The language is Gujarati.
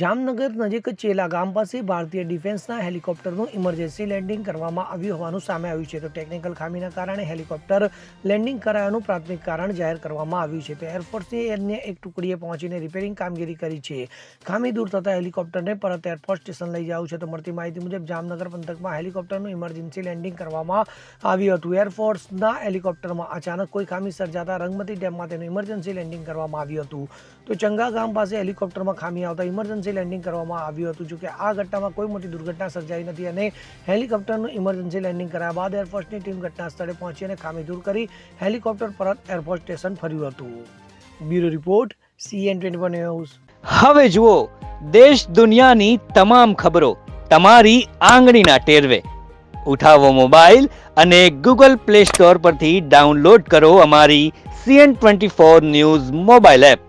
જામનગર નજીક ચેલા ગામ પાસે ભારતીય ડિફેન્સના હેલિકોપ્ટરનું ઇમરજન્સી લેન્ડિંગ કરવામાં આવ્યું હોવાનું સામે આવ્યું છે. તો ટેકનિકલ ખામીના કારણે હેલિકોપ્ટર લેન્ડિંગ કરાયાનું પ્રાથમિક કારણ જાહેર કરવામાં આવ્યું છે. તો એરફોર્સની અન્ય એક ટુકડીએ પહોંચીને રિપેરિંગ કામગીરી કરી છે. ખામી દૂર થતાં હેલિકોપ્ટરને પરત એરફોર્સ સ્ટેશન લઈ જવું છે. તો મળતી માહિતી મુજબ જામનગર પંથકમાં હેલિકોપ્ટરનું ઇમરજન્સી લેન્ડિંગ કરવામાં આવ્યું હતું. એરફોર્સના હેલિકોપ્ટરમાં અચાનક કોઈ ખામી સર્જાતા રંગમતી ડેમમાં તેનું ઇમરજન્સી લેન્ડિંગ કરવામાં આવ્યું હતું. તો ચંગા ગામ પાસે હેલિકોપ્ટરમાં ખામી આવતા ઇમરજન્સી લેન્ડિંગ કરવામાં આવ્યું હતું. જોકે આ ઘટનામાં કોઈ મોટી દુર્ઘટના સર્જાઈ નથી અને હેલિકોપ્ટરનું ઇમરજન્સી લેન્ડિંગ કર્યા બાદ એરફોર્સની ટીમ ઘટના સ્થળે પહોંચી અને ખામી દૂર કરી હેલિકોપ્ટર પરત એરફોર્સ સ્ટેશન ફર્યું હતું. Bureau report CN24 news. હવે જુઓ દેશ દુનિયાની તમામ ખબરો તમારી આંગળીના ટેરવે. ઉઠાવો મોબાઈલ અને Google Play Store પરથી ડાઉનલોડ કરો અમારી CN24 ન્યૂઝ મોબાઈલ એપ.